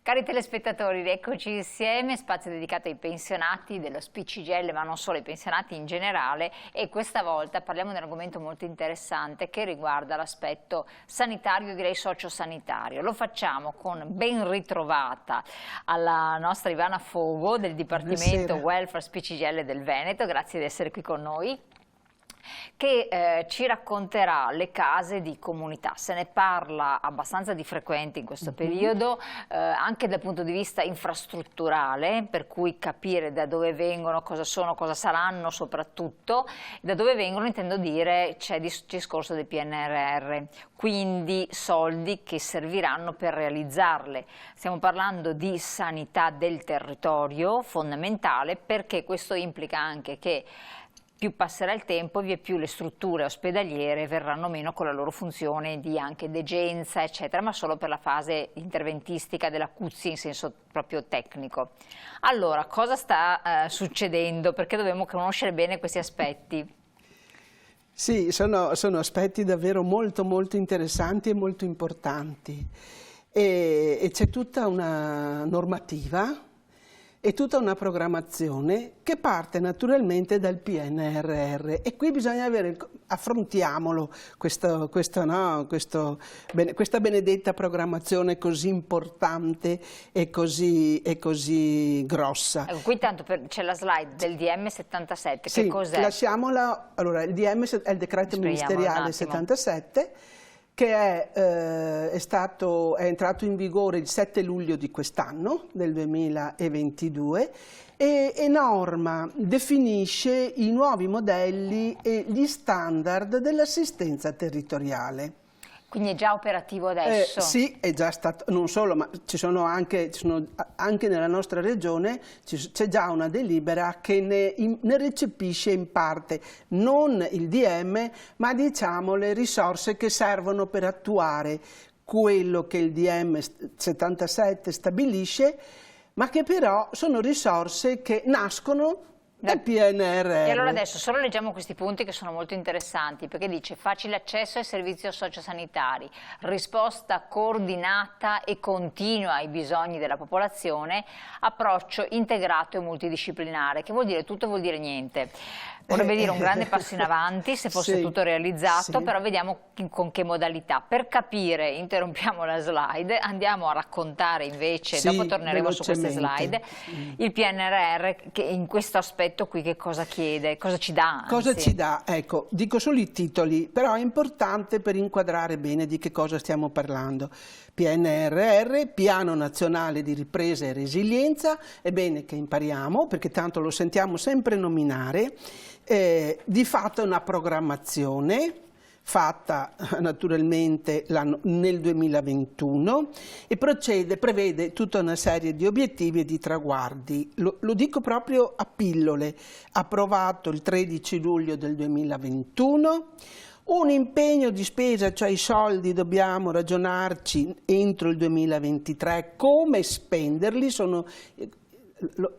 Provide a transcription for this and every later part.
Cari telespettatori, rieccoci insieme, spazio dedicato ai pensionati dello SPCGL, ma non solo ai pensionati in generale, e questa volta parliamo di un argomento molto interessante che riguarda l'aspetto sanitario, direi sociosanitario. Lo facciamo con ben ritrovata alla nostra Ivana Fogo del Dipartimento Welfare SPCGL del Veneto, grazie di essere qui con noi, che ci racconterà le case di comunità. Se ne parla abbastanza di frequente in questo periodo, anche dal punto di vista infrastrutturale, per cui capire da dove vengono, cosa sono, cosa saranno soprattutto. Da dove vengono intendo dire c'è discorso del PNRR, quindi soldi che serviranno per realizzarle. Stiamo parlando di sanità del territorio, fondamentale, perché questo implica anche che più passerà il tempo, via più le strutture ospedaliere verranno meno con la loro funzione di anche degenza, eccetera, ma solo per la fase interventistica dell'acuzia in senso proprio tecnico. Allora, cosa sta succedendo? Perché dobbiamo conoscere bene questi aspetti. Sì, sono aspetti davvero molto interessanti e molto importanti. E c'è tutta una normativa e tutta una programmazione che parte naturalmente dal PNRR, e qui bisogna affrontiamolo, questa benedetta programmazione così importante e così grossa. Ecco, qui tanto c'è la slide del DM 77, sì, che cos'è? Lasciamola. Allora, il DM è il decreto ministeriale 77, che è entrato in vigore il 7 luglio di quest'anno, del 2022, e norma, definisce i nuovi modelli e gli standard dell'assistenza territoriale. Quindi è già operativo adesso? Sì, è già stato, non solo, ma anche nella nostra regione c'è già una delibera che ne recepisce in parte, non il DM, ma diciamo le risorse che servono per attuare quello che il DM 77 stabilisce, ma che però sono risorse che nascono del PNRR. E allora adesso solo leggiamo questi punti che sono molto interessanti, perché dice facile accesso ai servizi sociosanitari, risposta coordinata e continua ai bisogni della popolazione, approccio integrato e multidisciplinare, che vuol dire tutto e vuol dire niente. Vorrebbe dire un grande passo in avanti se fosse tutto realizzato, però vediamo con che modalità. Per capire, interrompiamo la slide, andiamo a raccontare invece, dopo torneremo su queste slide, il PNRR, che in questo aspetto qui che cosa chiede, cosa ci dà? Anzi. Cosa ci dà? Ecco, dico solo i titoli, però è importante per inquadrare bene di che cosa stiamo parlando. PNRR, Piano Nazionale di Ripresa e Resilienza, è bene che impariamo, perché tanto lo sentiamo sempre nominare. Di fatto è una programmazione fatta naturalmente nel 2021 e prevede tutta una serie di obiettivi e di traguardi. Lo dico proprio a pillole. Approvato il 13 luglio del 2021, un impegno di spesa, cioè i soldi dobbiamo ragionarci entro il 2023, come spenderli,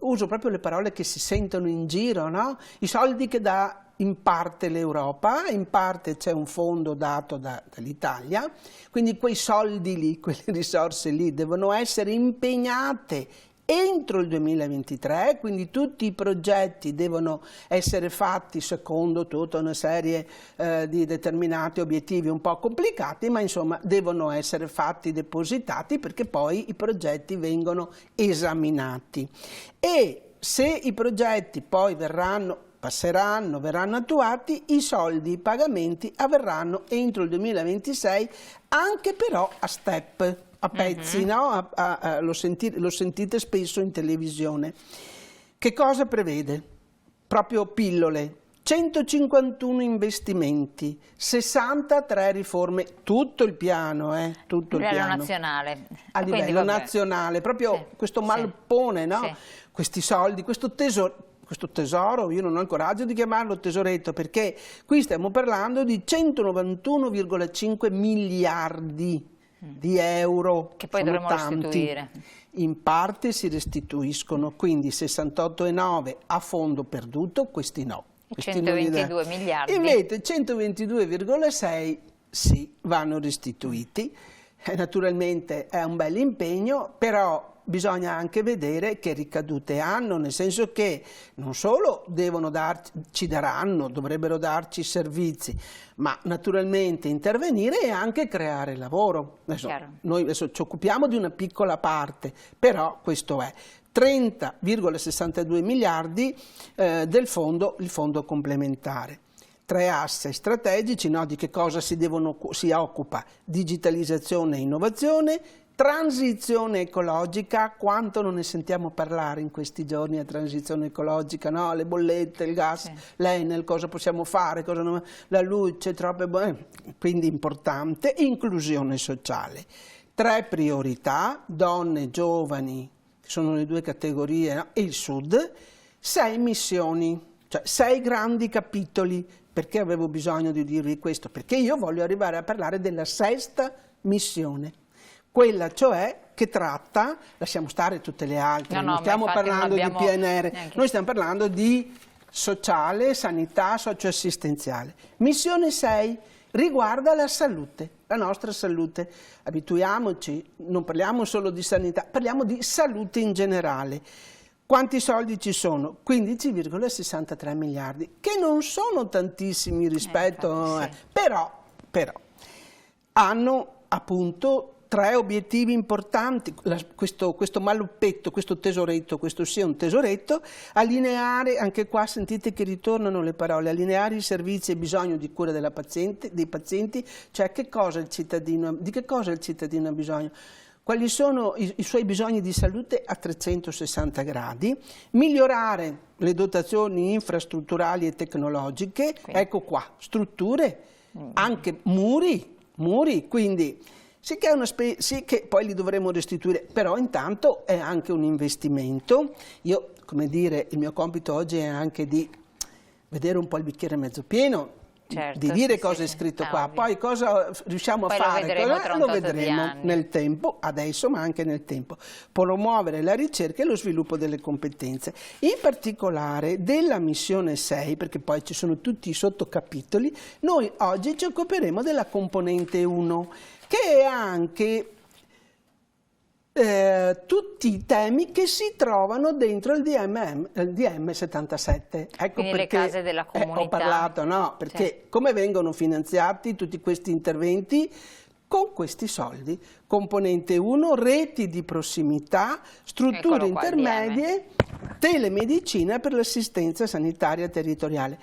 uso proprio le parole che si sentono in giro, no? I soldi che dà in parte l'Europa, in parte c'è un fondo dato dall'Italia, quindi quei soldi lì, quelle risorse lì devono essere impegnate entro il 2023, quindi tutti i progetti devono essere fatti secondo tutta una serie di determinati obiettivi un po' complicati, ma insomma devono essere fatti, depositati, perché poi i progetti vengono esaminati. E se i progetti poi verranno attuati, i soldi, i pagamenti avverranno entro il 2026, anche però a step, a pezzi, no? Lo sentite spesso in televisione. Che cosa prevede? Proprio pillole. 151 investimenti, 63 riforme, tutto il piano, tutto il piano. Nazionale. A livello nazionale, proprio questo malpone, no? Questi soldi, questo tesoro, io non ho il coraggio di chiamarlo tesoretto, perché qui stiamo parlando di 191,5 miliardi di euro. Che poi dovremo restituire. In parte si restituiscono, quindi 68,9 a fondo perduto, questi no. 122 miliardi. Invece 122,6 sì, vanno restituiti. Naturalmente è un bel impegno, però bisogna anche vedere che ricadute hanno, nel senso che non solo ci daranno, dovrebbero darci servizi, ma naturalmente intervenire e anche creare lavoro. Noi adesso ci occupiamo di una piccola parte, però questo è 30,62 miliardi del fondo, il fondo complementare. 3 asse strategici, no? Di che cosa si occupa? Digitalizzazione e innovazione, transizione ecologica, quanto non ne sentiamo parlare in questi giorni, la transizione ecologica, no? Le bollette, il gas, l'Enel, cosa possiamo fare, la luce, quindi importante, inclusione sociale. 3 priorità, donne, giovani, che sono le 2 categorie, no? E il Sud, 6 missioni, cioè 6 grandi capitoli. Perché avevo bisogno di dirvi questo? Perché io voglio arrivare a parlare della 6ª missione, quella cioè che tratta, lasciamo stare tutte le altre, non stiamo parlando di PNR, noi stiamo parlando di sociale, sanità, socioassistenziale. Missione 6 riguarda la salute, la nostra salute. Abituiamoci, non parliamo solo di sanità, parliamo di salute in generale. Quanti soldi ci sono? 15,63 miliardi, che non sono tantissimi rispetto, però hanno appunto 3 obiettivi importanti, questo maluppetto, questo tesoretto, questo sia un tesoretto, allineare, anche qua sentite che ritornano le parole, allineare i servizi e bisogno di cura dei pazienti, cioè di che cosa il cittadino ha bisogno. Quali sono i suoi bisogni di salute a 360 gradi, migliorare le dotazioni infrastrutturali e tecnologiche, ecco qua, strutture, anche muri, quindi sì che poi li dovremo restituire, però intanto è anche un investimento. Io, come dire, il mio compito oggi è anche di vedere un po' il bicchiere mezzo pieno, di dire cosa è scritto qua, poi cosa riusciamo a fare, lo vedremo nel tempo, adesso ma anche nel tempo. Promuovere la ricerca e lo sviluppo delle competenze, in particolare della missione 6, perché poi ci sono tutti i sottocapitoli. Noi oggi ci occuperemo della componente 1, che è anche tutti i temi che si trovano dentro il DM77. Ecco quindi perché le case della comunità. Ho parlato, no? Perché come vengono finanziati tutti questi interventi? Con questi soldi. Componente 1, reti di prossimità, strutture intermedie, telemedicina per l'assistenza sanitaria territoriale.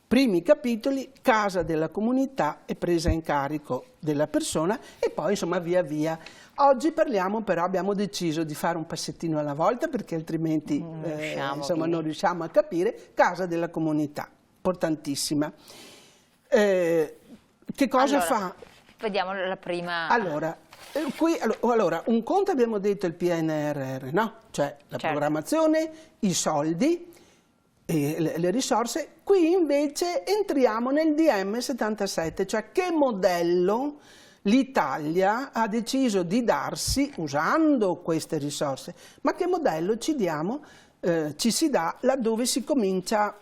Primi capitoli, casa della comunità e presa in carico della persona, e poi insomma via via. Oggi parliamo però, abbiamo deciso di fare un passettino alla volta, perché altrimenti non riusciamo a capire, casa della comunità, importantissima. Che cosa fa? Vediamo la prima. Allora, un conto abbiamo detto il PNRR, no? Cioè la programmazione, i soldi, e le risorse. Qui invece entriamo nel DM77, cioè che modello l'Italia ha deciso di darsi usando queste risorse, ma che modello ci si dà laddove si comincia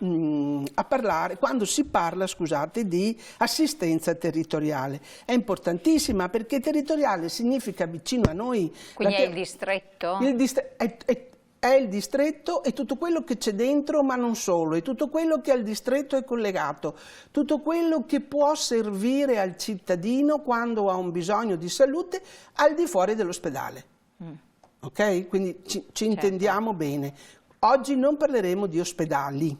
a parlare, quando si parla, scusate, di assistenza territoriale. È importantissima, perché territoriale significa vicino a noi. Quindi è il distretto? È il distretto e tutto quello che c'è dentro, ma non solo, e tutto quello che al distretto è collegato, tutto quello che può servire al cittadino quando ha un bisogno di salute al di fuori dell'ospedale. Ok? Quindi ci intendiamo bene. Oggi non parleremo di ospedali,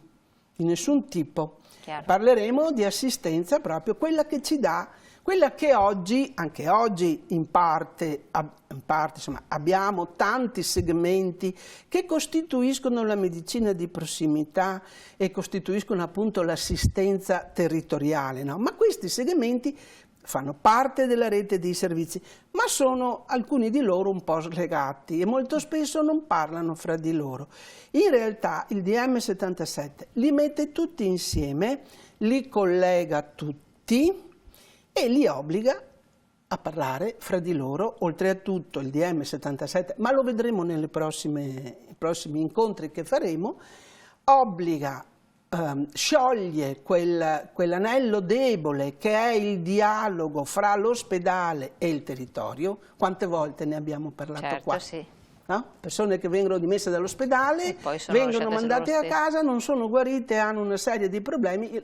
di nessun tipo. Parleremo di assistenza proprio, quella che ci dà, quella che oggi, anche oggi in parte insomma, abbiamo tanti segmenti che costituiscono la medicina di prossimità e costituiscono appunto l'assistenza territoriale, no? Ma questi segmenti fanno parte della rete dei servizi, ma sono alcuni di loro un po' slegati e molto spesso non parlano fra di loro. In realtà il DM77 li mette tutti insieme, li collega tutti e li obbliga a parlare fra di loro. Oltretutto il DM77, ma lo vedremo nei prossimi incontri che faremo, obbliga, scioglie quell'anello debole che è il dialogo fra l'ospedale e il territorio. Quante volte ne abbiamo parlato qua? Sì. no? Persone che vengono dimesse dall'ospedale, vengono mandate a casa, non sono guarite, hanno una serie di problemi,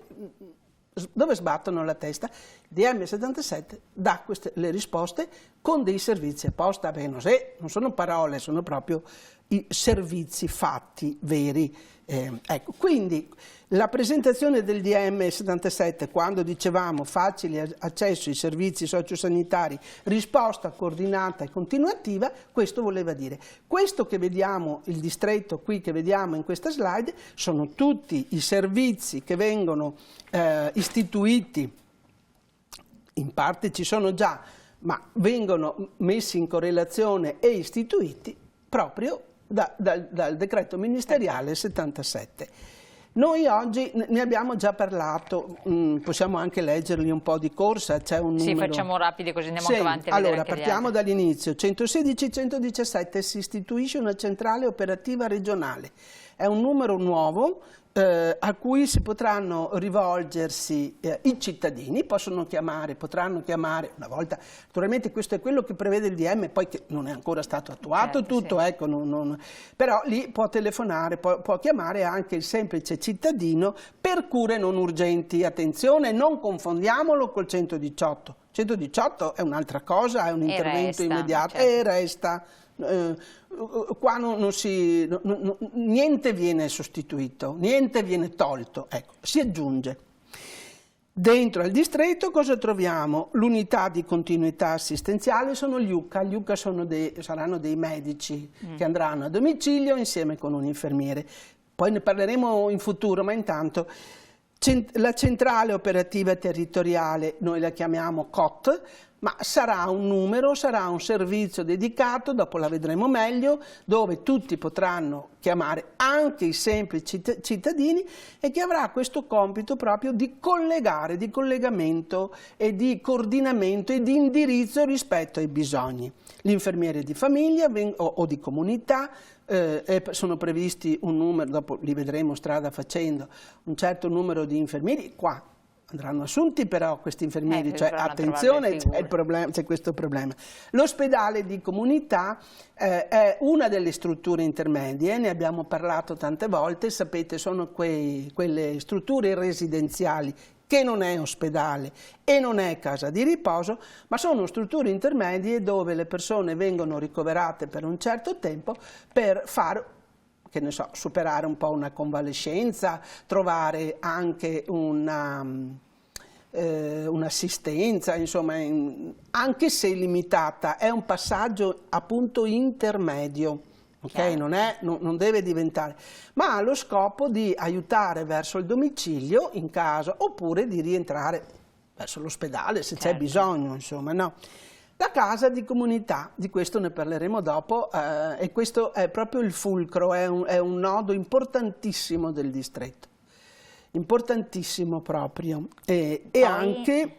dove sbattono la testa. Il DM77 dà le risposte con dei servizi apposta, beh, non sono parole, sono proprio i servizi fatti veri. Ecco, quindi la presentazione del DM77, quando dicevamo facile accesso ai servizi sociosanitari, risposta coordinata e continuativa, questo voleva dire. Questo che vediamo, il distretto qui che vediamo in questa slide, sono tutti i servizi che vengono istituiti, in parte ci sono già, ma vengono messi in correlazione e istituiti proprio dal decreto ministeriale 77. Noi oggi ne abbiamo già parlato, possiamo anche leggerli un po' di corsa, c'è un numero... Sì, facciamo rapidi così andiamo anche avanti a vedere. Allora, partiamo dall'inizio. 116-117 si istituisce una centrale operativa regionale. È un numero nuovo a cui si potranno rivolgersi i cittadini, potranno chiamare una volta, naturalmente questo è quello che prevede il DM, poi che non è ancora stato attuato, certo, tutto, sì. Ecco, però lì può telefonare, può chiamare anche il semplice cittadino per cure non urgenti. Attenzione, non confondiamolo col 118. 118 è un'altra cosa, è un intervento immediato, certo. E resta. Qua niente viene sostituito, niente viene tolto, ecco, si aggiunge. Dentro al distretto cosa troviamo? L'unità di continuità assistenziale sono gli UCA. Gli UCA saranno dei medici che andranno a domicilio insieme con un infermiere. Poi ne parleremo in futuro, ma intanto la centrale operativa territoriale, noi la chiamiamo COT, ma sarà un numero, sarà un servizio dedicato, dopo la vedremo meglio, dove tutti potranno chiamare, anche i semplici cittadini, e che avrà questo compito proprio di collegare, di collegamento e di coordinamento e di indirizzo rispetto ai bisogni. L'infermiere di famiglia o di comunità, sono previsti un numero, dopo li vedremo strada facendo, un certo numero di infermieri, qua andranno assunti però questi infermieri, cioè attenzione, c'è questo problema. L'ospedale di comunità è una delle strutture intermedie, ne abbiamo parlato tante volte, sapete, sono quelle strutture residenziali che non è ospedale e non è casa di riposo, ma sono strutture intermedie dove le persone vengono ricoverate per un certo tempo per fare, che ne so, superare un po' una convalescenza, trovare anche un'assistenza, insomma, anche se limitata, è un passaggio appunto intermedio. Okay? Non deve diventare, ma ha lo scopo di aiutare verso il domicilio in caso, oppure di rientrare verso l'ospedale se c'è bisogno, insomma, no? La casa di comunità, di questo ne parleremo dopo, e questo è proprio il fulcro, è un nodo importantissimo del distretto, importantissimo proprio, e anche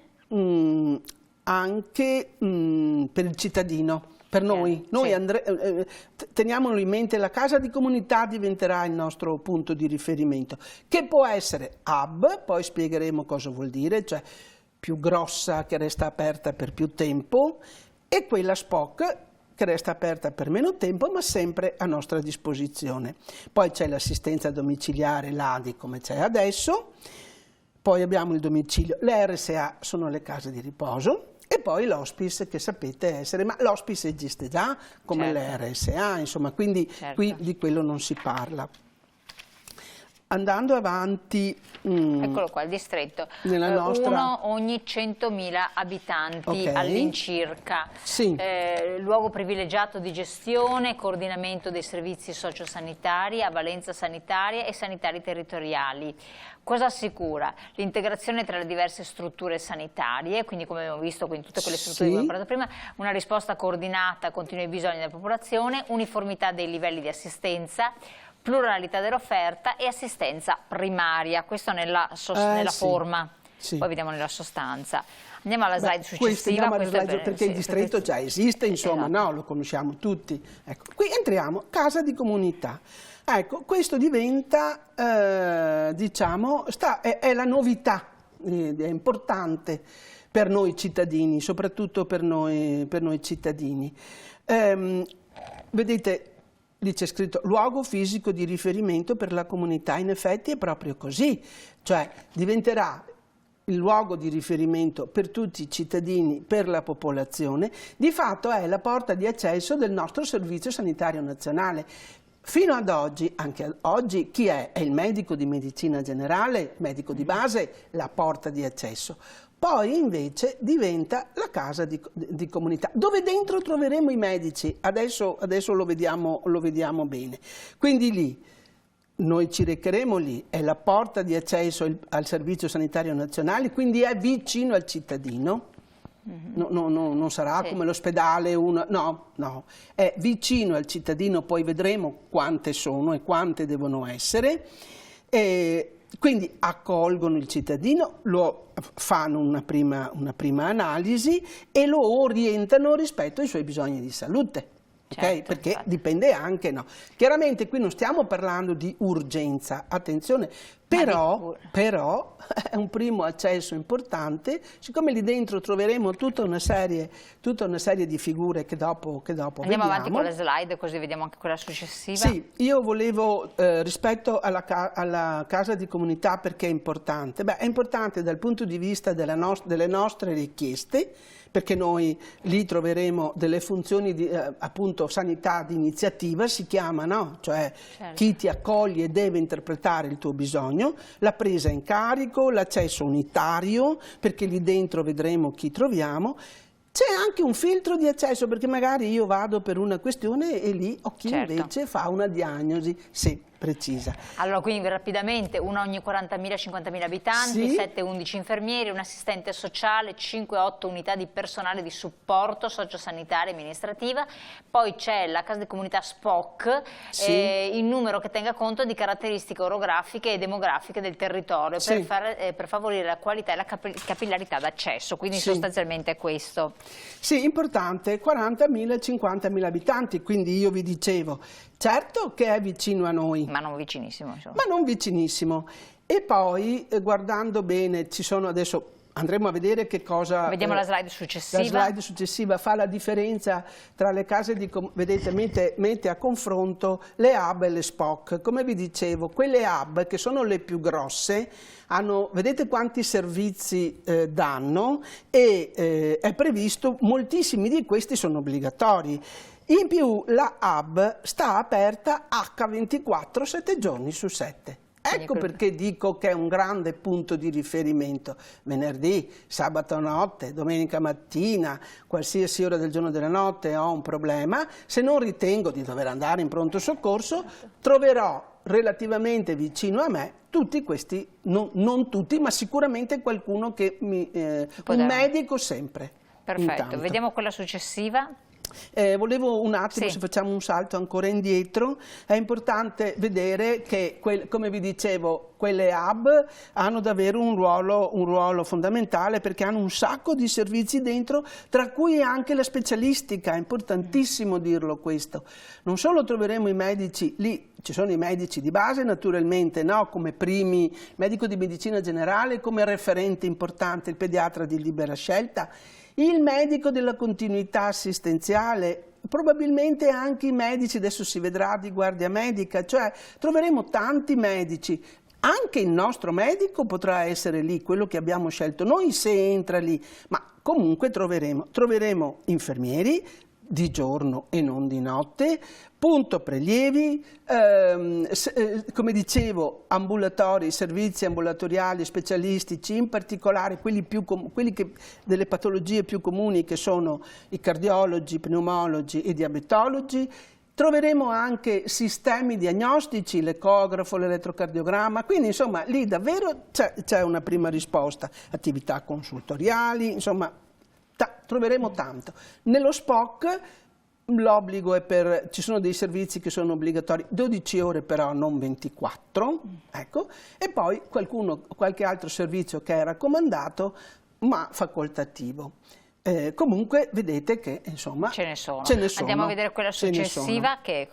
per il cittadino. Per noi teniamolo in mente, la casa di comunità diventerà il nostro punto di riferimento, che può essere hub, poi spiegheremo cosa vuol dire, cioè più grossa che resta aperta per più tempo, e quella SPOC che resta aperta per meno tempo, ma sempre a nostra disposizione. Poi c'è l'assistenza domiciliare, l'ADI, come c'è adesso, poi abbiamo il domicilio, le RSA sono le case di riposo, e poi l'hospice, che sapete essere, ma l'hospice esiste già come le RSA, insomma, quindi qui di quello non si parla. Andando avanti... Eccolo qua, il distretto. Uno ogni 100.000 abitanti all'incirca. Sì. Luogo privilegiato di gestione, coordinamento dei servizi sociosanitari, a valenza sanitaria e sanitari territoriali. Cosa assicura? L'integrazione tra le diverse strutture sanitarie, quindi come abbiamo visto in tutte quelle strutture di cui abbiamo parlato prima, una risposta coordinata a continui bisogni della popolazione, uniformità dei livelli di assistenza, pluralità dell'offerta e assistenza primaria, questo nella forma, poi vediamo nella sostanza. Andiamo alla slide successiva. Perché il distretto già esiste, insomma, no, lo conosciamo tutti. Ecco, qui entriamo, casa di comunità. Ecco, questo diventa, diciamo, è la novità, è importante per noi cittadini, soprattutto per noi cittadini. Vedete, lì c'è scritto luogo fisico di riferimento per la comunità, in effetti è proprio così, cioè diventerà il luogo di riferimento per tutti i cittadini, per la popolazione, di fatto è la porta di accesso del nostro Servizio Sanitario Nazionale. Fino ad oggi, anche oggi, chi è? È il medico di medicina generale, medico di base, la porta di accesso. Poi invece diventa la casa di comunità, dove dentro troveremo i medici, adesso lo vediamo bene. Quindi lì, noi ci recheremo lì, è la porta di accesso al Servizio Sanitario Nazionale, quindi è vicino al cittadino, non sarà come l'ospedale, no, è vicino al cittadino, poi vedremo quante sono e quante devono essere, quindi accolgono il cittadino, fanno una prima analisi e lo orientano rispetto ai suoi bisogni di salute. Okay? Perché infatti dipende anche, no. Chiaramente qui non stiamo parlando di urgenza, attenzione, però è un primo accesso importante, siccome lì dentro troveremo tutta una serie di figure che dopo vediamo. Andiamo avanti con le slide così vediamo anche quella successiva. Sì, io volevo rispetto alla casa di comunità, perché è importante? Beh, è importante dal punto di vista delle nostre richieste, perché noi lì troveremo delle funzioni di appunto sanità di iniziativa, si chiama, no? Cioè chi ti accoglie deve interpretare il tuo bisogno, la presa in carico, l'accesso unitario, perché lì dentro vedremo chi troviamo. C'è anche un filtro di accesso, perché magari io vado per una questione e lì ho chi invece fa una diagnosi, sì, precisa. Allora, quindi rapidamente, una ogni 40.000-50.000 abitanti, 7-11 infermieri, un assistente sociale, 5-8 unità di personale di supporto sociosanitaria e amministrativa, poi c'è la casa di comunità SPOC, in numero che tenga conto di caratteristiche orografiche e demografiche del territorio per favorire la qualità e la capillarità d'accesso, quindi sostanzialmente è questo. Sì, importante, 40.000-50.000 abitanti, quindi io vi dicevo, certo che è vicino a noi. Ma non vicinissimo, insomma. Ma non vicinissimo. E poi, guardando bene, ci sono adesso, andremo a vedere che cosa... Vediamo la slide successiva. La slide successiva fa la differenza tra le case di... Vedete, mette a confronto le hub e le SPOC. Come vi dicevo, quelle hub, che sono le più grosse, vedete quanti servizi danno e è previsto, moltissimi di questi sono obbligatori. In più la hub sta aperta H24 7 giorni su 7. Ecco perché dico che è un grande punto di riferimento. Venerdì, sabato notte, domenica mattina, qualsiasi ora del giorno e della notte ho un problema, se non ritengo di dover andare in pronto soccorso, troverò relativamente vicino a me tutti questi, non tutti, ma sicuramente qualcuno che un medico sempre. Perfetto, intanto. Vediamo quella successiva. Volevo un attimo, se facciamo un salto ancora indietro, è importante vedere che, come vi dicevo, quelle hub hanno davvero un ruolo fondamentale, perché hanno un sacco di servizi dentro, tra cui anche la specialistica, è importantissimo dirlo questo. Non solo troveremo i medici, lì ci sono i medici di base naturalmente, no? Come primi, medico di medicina generale, come referente importante il pediatra di libera scelta, il medico della continuità assistenziale, probabilmente anche i medici, adesso si vedrà, di guardia medica, cioè troveremo tanti medici. Anche il nostro medico potrà essere lì, quello che abbiamo scelto noi se entra lì, ma comunque troveremo infermieri di giorno e non di notte, punto prelievi, come dicevo, ambulatori, servizi ambulatoriali specialistici, in particolare quelli delle patologie più comuni, che sono i cardiologi, pneumologi e diabetologi. Troveremo anche sistemi diagnostici, l'ecografo, l'elettrocardiogramma, quindi insomma lì davvero c'è una prima risposta, attività consultoriali, insomma troveremo tanto. Nello SPOC l'obbligo è ci sono dei servizi che sono obbligatori, 12 ore però, non 24, ecco, e poi qualche altro servizio che è raccomandato ma facoltativo. Comunque vedete che insomma ce ne sono. Ce ne sono. Andiamo a vedere quella successiva che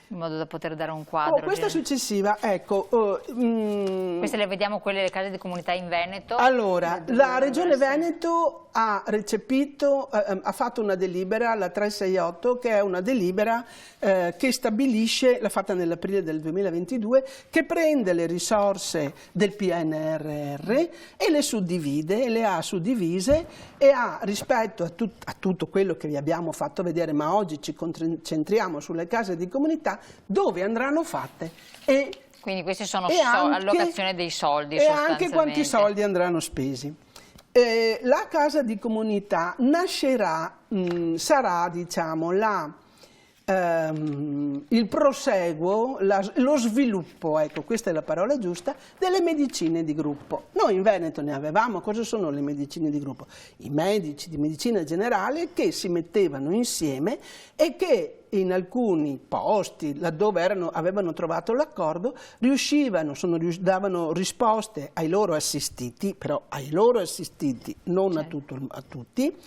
in modo da poter dare un quadro. Questa successiva, ecco. Queste le vediamo, quelle delle case di comunità in Veneto. Allora, la Regione Veneto ha recepito, ha fatto una delibera, la 368, che è una delibera che stabilisce, l'ha fatta nell'aprile del 2022, che prende le risorse del PNRR e le suddivide, le ha suddivise e ha, rispetto a tutto quello che vi abbiamo fatto vedere, ma oggi ci concentriamo sulle case di comunità, dove andranno fatte. Quindi questi sono allocazione dei soldi, e anche quanti soldi andranno spesi. La casa di comunità nascerà, sarà, diciamo, il proseguo, lo sviluppo, ecco, questa è la parola giusta, delle medicine di gruppo. Noi in Veneto ne avevamo. Cosa sono le medicine di gruppo? I medici di medicina generale che si mettevano insieme e che in alcuni posti, laddove avevano trovato l'accordo, davano risposte ai loro assistiti, però ai loro assistiti, non a tutti,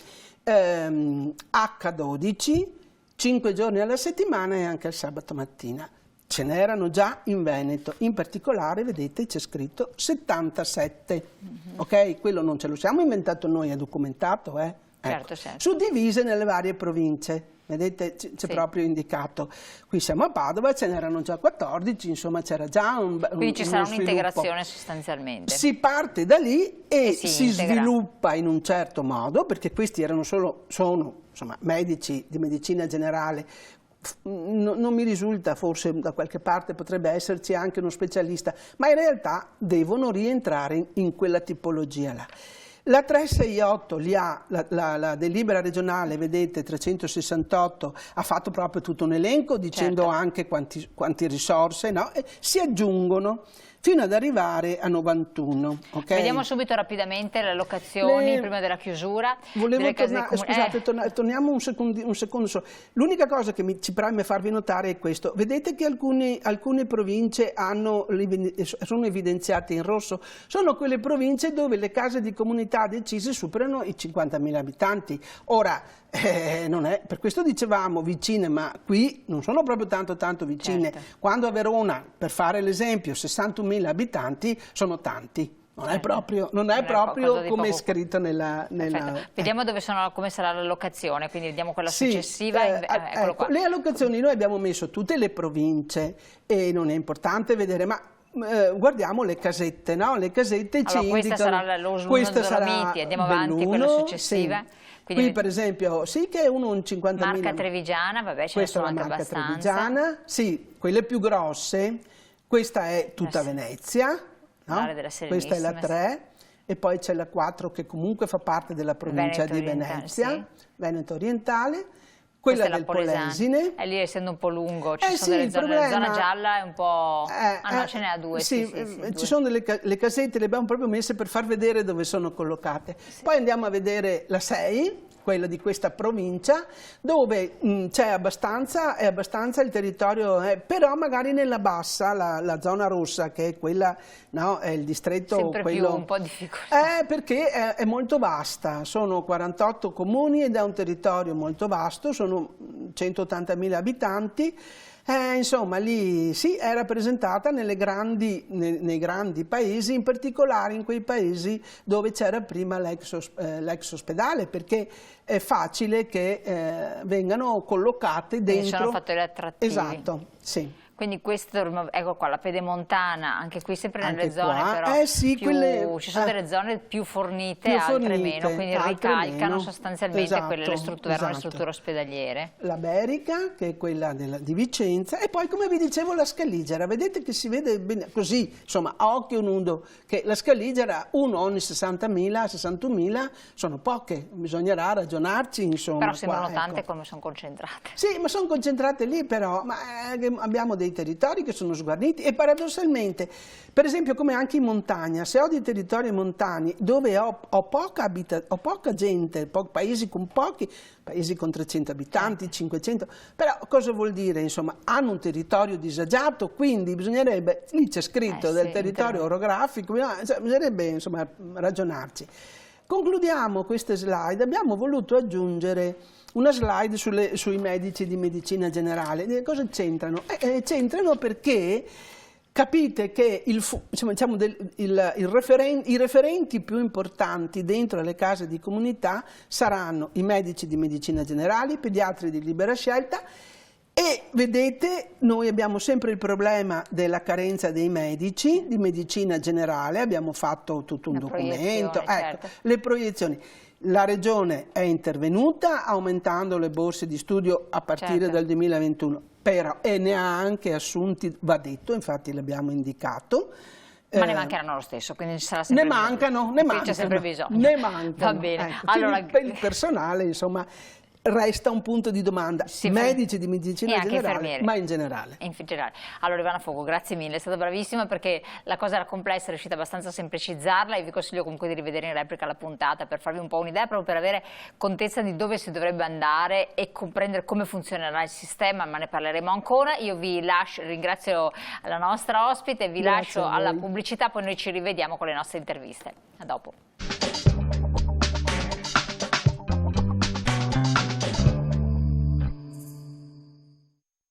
H12, 5 giorni alla settimana e anche il sabato mattina. Ce n'erano già in Veneto, in particolare, vedete, c'è scritto 77, ok? Quello non ce lo siamo inventato noi, è documentato, Certo, ecco. certo. Suddivise nelle varie province. Vedete, c'è proprio indicato. Qui siamo a Padova, ce n'erano già 14, insomma c'era già quindi ci sarà un'integrazione sostanzialmente. Si parte da lì e si integra. sviluppa in un certo modo, perché questi sono insomma, medici di medicina generale. Non mi risulta, forse da qualche parte potrebbe esserci anche uno specialista, ma in realtà devono rientrare in quella tipologia là. La 368 la delibera regionale, vedete, 368, ha fatto proprio tutto un elenco dicendo anche quanti risorse, no? E si aggiungono fino ad arrivare a 91. Okay? Vediamo subito rapidamente le allocazioni prima della chiusura. Volevo tornare, scusate, torniamo un secondo solo. L'unica cosa che ci preme farvi notare è questo. Vedete che alcune province sono evidenziate in rosso? Sono quelle province dove le case di comunità decise superano i 50.000 abitanti. Ora, non è, per questo dicevamo vicine, ma qui non sono proprio tanto vicine. Certo. Quando a Verona, per fare l'esempio, 61.000 abitanti non è proprio, come è scritto nella... Vediamo come sarà l'allocazione, quindi vediamo quella successiva. Eccolo qua. Le allocazioni noi abbiamo messo tutte le province e non è importante vedere, ma guardiamo le casette, no? Le casette ci indicano... Questa sarà l'uso Dolomiti, andiamo avanti, quella successiva. Sì. Qui per esempio, sì che è un 50.000. Marca Trevigiana, vabbè, ce ne sono anche abbastanza. Trevigiana, sì, quelle più grosse, questa è tutta Venezia, no? Questa è la 3 e poi c'è la 4 che comunque fa parte della provincia di Venezia, Veneto Orientale. Quella del Polesine. E lì essendo un po' lungo, ci sono delle zone, la zona gialla è un po'... no, ce n'è a due. Sì, ci sono le casette, le abbiamo proprio messe per far vedere dove sono collocate. Poi andiamo a vedere la 6, quella di questa provincia, dove è abbastanza il territorio, però magari nella bassa, la zona rossa, che è quella, no, è il distretto... Sempre più un po' difficoltà. Perché è molto vasta, sono 48 comuni ed è un territorio molto vasto, sono 180.000 abitanti. Insomma, lì sì, è rappresentata nei grandi paesi, in particolare in quei paesi dove c'era prima l'ex ospedale, perché è facile che vengano collocate dentro. Sono fattori attrattivi. Esatto, sì. Quindi questo, ecco qua, la Pedemontana, anche qui sempre nelle zone qua, però sì, ci sono delle zone più fornite, altre meno, quindi ricalcano sostanzialmente le strutture ospedaliere. La Berica, che è quella di Vicenza, e poi come vi dicevo la Scaligera, vedete che si vede bene, così, insomma, a occhio nudo, che la Scaligera, uno ogni 60.000, 61.000, sono poche, bisognerà ragionarci, insomma. Però sembrano tante come sono concentrate. Sì, ma sono concentrate lì però, ma abbiamo dei territori che sono sguarniti e paradossalmente, per esempio come anche in montagna, se ho dei territori montani dove ho poca gente, paesi con 300 abitanti, 500, però cosa vuol dire? Insomma, hanno un territorio disagiato, quindi bisognerebbe, lì c'è scritto del territorio orografico, bisognerebbe insomma ragionarci. Concludiamo queste slide, abbiamo voluto aggiungere una slide sui medici di medicina generale. Cosa c'entrano? C'entrano perché capite che i referenti più importanti dentro le case di comunità saranno i medici di medicina generale, i pediatri di libera scelta. E vedete, noi abbiamo sempre il problema della carenza dei medici di medicina generale, abbiamo fatto tutto un documento, certo. Le proiezioni. La Regione è intervenuta aumentando le borse di studio a partire dal 2021, però e ne ha anche assunti, va detto, infatti l'abbiamo indicato. Ma ne mancheranno lo stesso, quindi ci sarà sempre bisogno. C'è sempre bisogno. Ne mancano. Va bene. Ecco, allora, per il personale, insomma, resta un punto di domanda, medici di medicina generale, ma in generale. Allora Ivana Fogo, grazie mille, è stata bravissima perché la cosa era complessa, è riuscita abbastanza a semplicizzarla e vi consiglio comunque di rivedere in replica la puntata per farvi un po' un'idea, proprio per avere contezza di dove si dovrebbe andare e comprendere come funzionerà il sistema, ma ne parleremo ancora. Io vi lascio, ringrazio la nostra ospite, vi lascio alla pubblicità, poi noi ci rivediamo con le nostre interviste. A dopo.